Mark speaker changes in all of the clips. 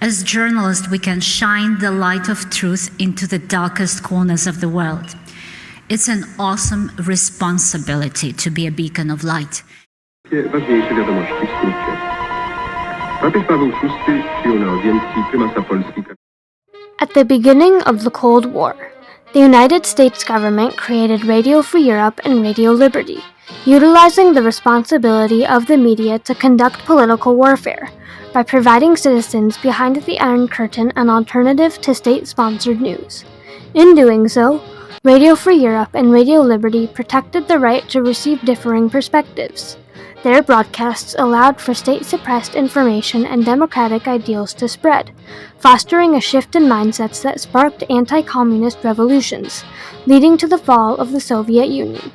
Speaker 1: As journalists, we can shine the light of truth into the darkest corners of the world. It's an awesome responsibility to be a beacon of light.
Speaker 2: Ważniejsze wiadomości w skrócie. Papież Paweł VI przyjął na audiencji prymasa Polski.
Speaker 3: At the beginning of the Cold War, the United States government created Radio Free Europe and Radio Liberty, utilizing the responsibility of the media to conduct political warfare by providing citizens behind the Iron Curtain an alternative to state-sponsored news. In doing so, Radio Free Europe and Radio Liberty protected the right to receive differing perspectives. Their broadcasts allowed for state-suppressed information and democratic ideals to spread, fostering a shift in mindsets that sparked anti-communist revolutions, leading to the fall of the Soviet Union.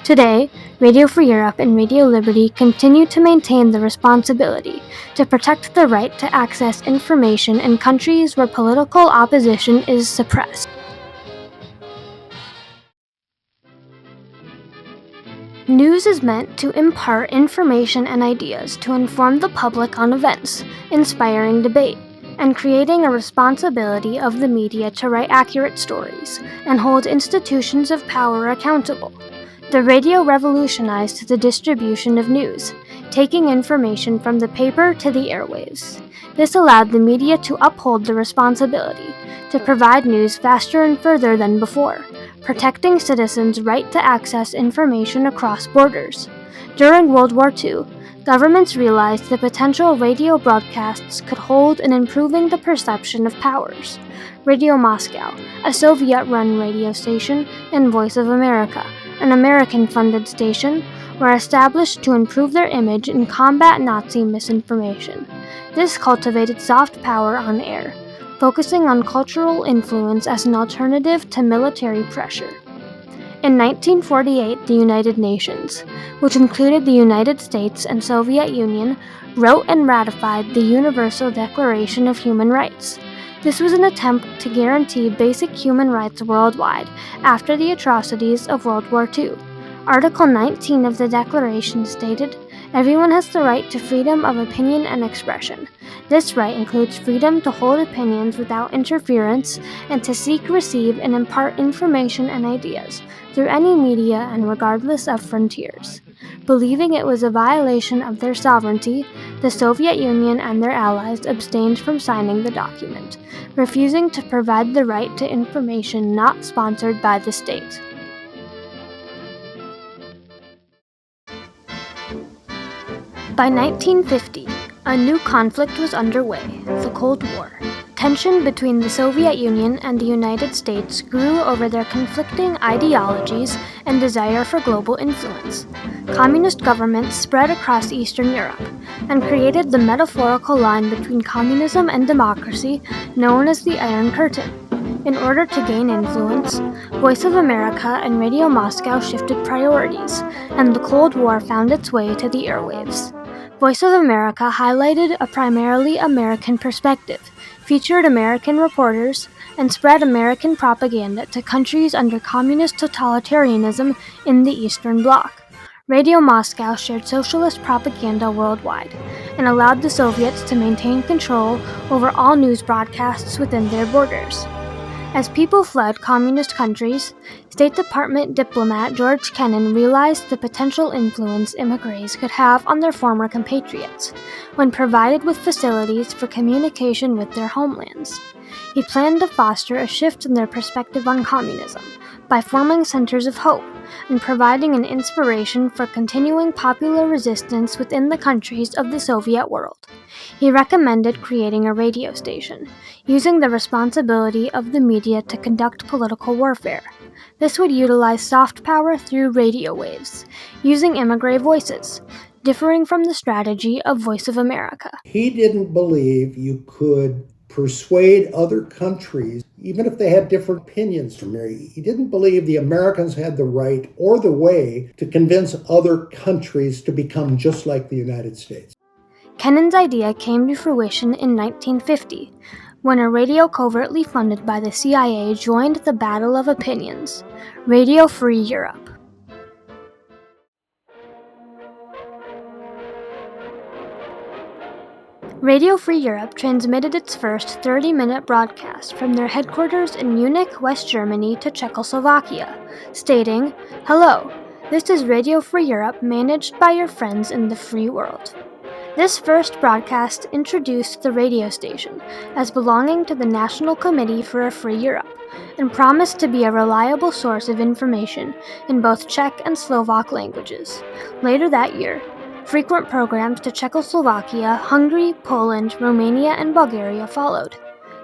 Speaker 3: Today, Radio Free Europe and Radio Liberty continue to maintain the responsibility to protect the right to access information in countries where political opposition is suppressed. News is meant to impart information and ideas to inform the public on events, inspiring debate, and creating a responsibility of the media to write accurate stories and hold institutions of power accountable. The radio revolutionized the distribution of news, taking information from the paper to the airwaves. This allowed the media to uphold the responsibility to provide news faster and further than before, protecting citizens' right to access information across borders. During World War II, governments realized the potential radio broadcasts could hold in improving the perception of powers. Radio Moscow, a Soviet-run radio station, and Voice of America, an American-funded station, were established to improve their image and combat Nazi misinformation. This cultivated soft power on air, focusing on cultural influence as an alternative to military pressure. In 1948, the United Nations, which included the United States and Soviet Union, wrote and ratified the Universal Declaration of Human Rights. This was an attempt to guarantee basic human rights worldwide after the atrocities of World War II. Article 19 of the Declaration stated, "Everyone has the right to freedom of opinion and expression. This right includes freedom to hold opinions without interference and to seek, receive, and impart information and ideas through any media and regardless of frontiers." Believing it was a violation of their sovereignty, the Soviet Union and their allies abstained from signing the document, refusing to provide the right to information not sponsored by the state. By 1950, a new conflict was underway, the Cold War. Tension between the Soviet Union and the United States grew over their conflicting ideologies and desire for global influence. Communist governments spread across Eastern Europe and created the metaphorical line between communism and democracy known as the Iron Curtain. In order to gain influence, Voice of America and Radio Moscow shifted priorities, and the Cold War found its way to the airwaves. Voice of America highlighted a primarily American perspective, featured American reporters, and spread American propaganda to countries under communist totalitarianism in the Eastern Bloc. Radio Moscow shared socialist propaganda worldwide and allowed the Soviets to maintain control over all news broadcasts within their borders. As people fled communist countries, State Department diplomat George Kennan realized the potential influence immigrants could have on their former compatriots when provided with facilities for communication with their homelands. He planned to foster a shift in their perspective on communism by forming centers of hope and providing an inspiration for continuing popular resistance within the countries of the Soviet world. He recommended creating a radio station, using the responsibility of the media to conduct political warfare. This would utilize soft power through radio waves, using immigrant voices, differing from the strategy of Voice of America.
Speaker 4: He didn't believe you could persuade other countries, even if they had different opinions from here. He didn't believe the Americans had the right or the way to convince other countries to become just like the United States.
Speaker 3: Kennan's idea came to fruition in 1950, when a radio covertly funded by the CIA joined the Battle of Opinions, Radio Free Europe. Radio Free Europe transmitted its first 30-minute broadcast from their headquarters in Munich, West Germany to Czechoslovakia, stating, "Hello, this is Radio Free Europe managed by your friends in the free world." This first broadcast introduced the radio station as belonging to the National Committee for a Free Europe and promised to be a reliable source of information in both Czech and Slovak languages. Later that year, frequent programs to Czechoslovakia, Hungary, Poland, Romania, and Bulgaria followed.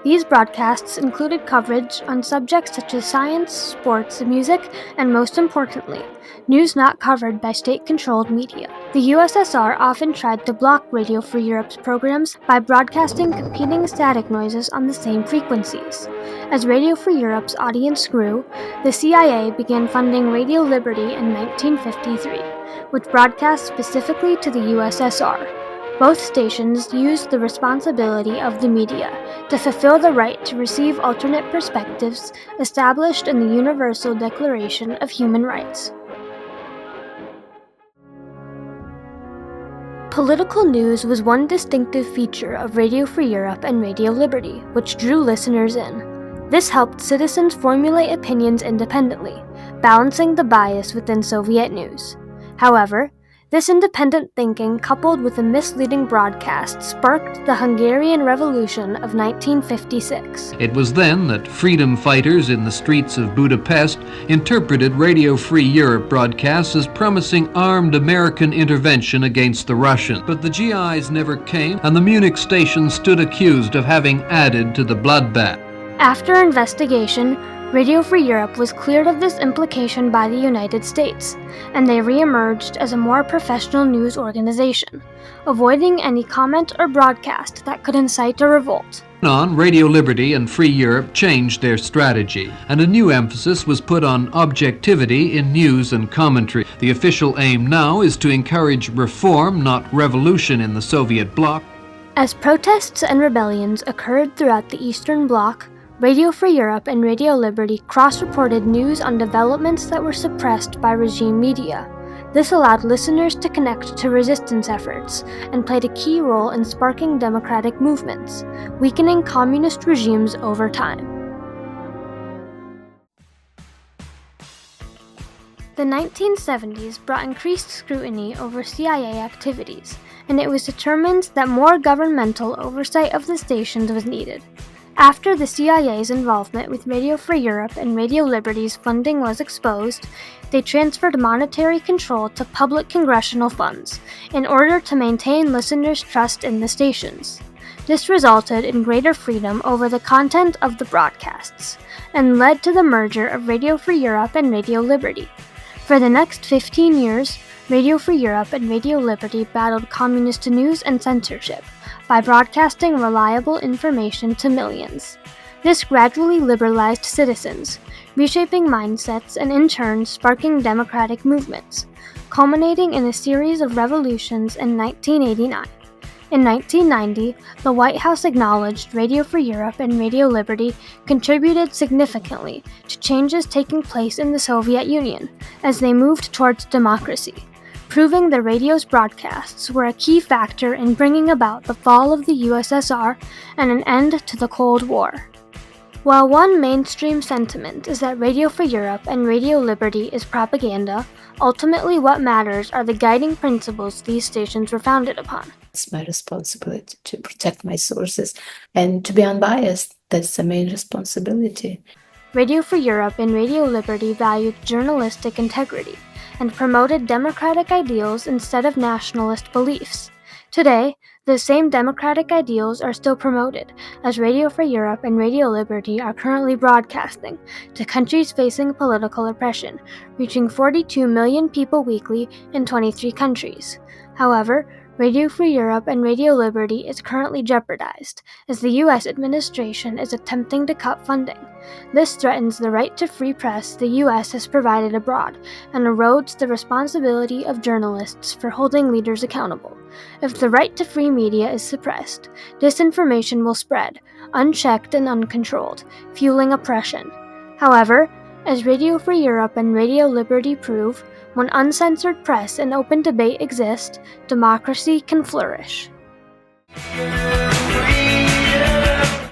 Speaker 3: These broadcasts included coverage on subjects such as science, sports, music, and most importantly, news not covered by state-controlled media. The USSR often tried to block Radio Free Europe's programs by broadcasting competing static noises on the same frequencies. As Radio Free Europe's audience grew, the CIA began funding Radio Liberty in 1953, which broadcast specifically to the USSR. Both stations used the responsibility of the media to fulfill the right to receive alternate perspectives established in the Universal Declaration of Human Rights. Political news was one distinctive feature of Radio Free Europe and Radio Liberty, which drew listeners in. This helped citizens formulate opinions independently, balancing the bias within Soviet news. However, this independent thinking, coupled with a misleading broadcast, sparked the Hungarian Revolution of 1956.
Speaker 5: It was then that freedom fighters in the streets of Budapest interpreted Radio Free Europe broadcasts as promising armed American intervention against the Russians. But the GIs never came, and the Munich station stood accused of having added to the bloodbath.
Speaker 3: After investigation, Radio Free Europe was cleared of this implication by the United States, and they re-emerged as a more professional news organization, avoiding any comment or broadcast that could incite a revolt.
Speaker 5: On, Radio Liberty and Free Europe changed their strategy, and a new emphasis was put on objectivity in news and commentary. The official aim now is to encourage reform, not revolution in the Soviet bloc.
Speaker 3: As protests and rebellions occurred throughout the Eastern Bloc, Radio Free Europe and Radio Liberty cross-reported news on developments that were suppressed by regime media. This allowed listeners to connect to resistance efforts and played a key role in sparking democratic movements, weakening communist regimes over time. The 1970s brought increased scrutiny over CIA activities, and it was determined that more governmental oversight of the stations was needed. After the CIA's involvement with Radio Free Europe and Radio Liberty's funding was exposed, they transferred monetary control to public congressional funds in order to maintain listeners' trust in the stations. This resulted in greater freedom over the content of the broadcasts and led to the merger of Radio Free Europe and Radio Liberty. For the next 15 years, Radio Free Europe and Radio Liberty battled communist news and censorship by broadcasting reliable information to millions. This gradually liberalized citizens, reshaping mindsets and in turn sparking democratic movements, culminating in a series of revolutions in 1989. In 1990, the White House acknowledged Radio Free Europe and Radio Liberty contributed significantly to changes taking place in the Soviet Union as they moved towards democracy, proving the radio's broadcasts were a key factor in bringing about the fall of the USSR and an end to the Cold War. While one mainstream sentiment is that Radio Free Europe and Radio Liberty is propaganda, ultimately what matters are the guiding principles these stations were founded upon.
Speaker 6: It's my responsibility to protect my sources and to be unbiased. That's the main responsibility.
Speaker 3: Radio Free Europe and Radio Liberty valued journalistic integrity and promoted democratic ideals instead of nationalist beliefs. Today, the same democratic ideals are still promoted, as Radio Free Europe and Radio Liberty are currently broadcasting to countries facing political oppression, reaching 42 million people weekly in 23 countries. However, Radio Free Europe and Radio Liberty is currently jeopardized, as the U.S. administration is attempting to cut funding. This threatens the right to free press the U.S. has provided abroad, and erodes the responsibility of journalists for holding leaders accountable. If the right to free media is suppressed, disinformation will spread, unchecked and uncontrolled, fueling oppression. However, as Radio Free Europe and Radio Liberty prove, when uncensored press and open debate exist, democracy can flourish.
Speaker 7: Free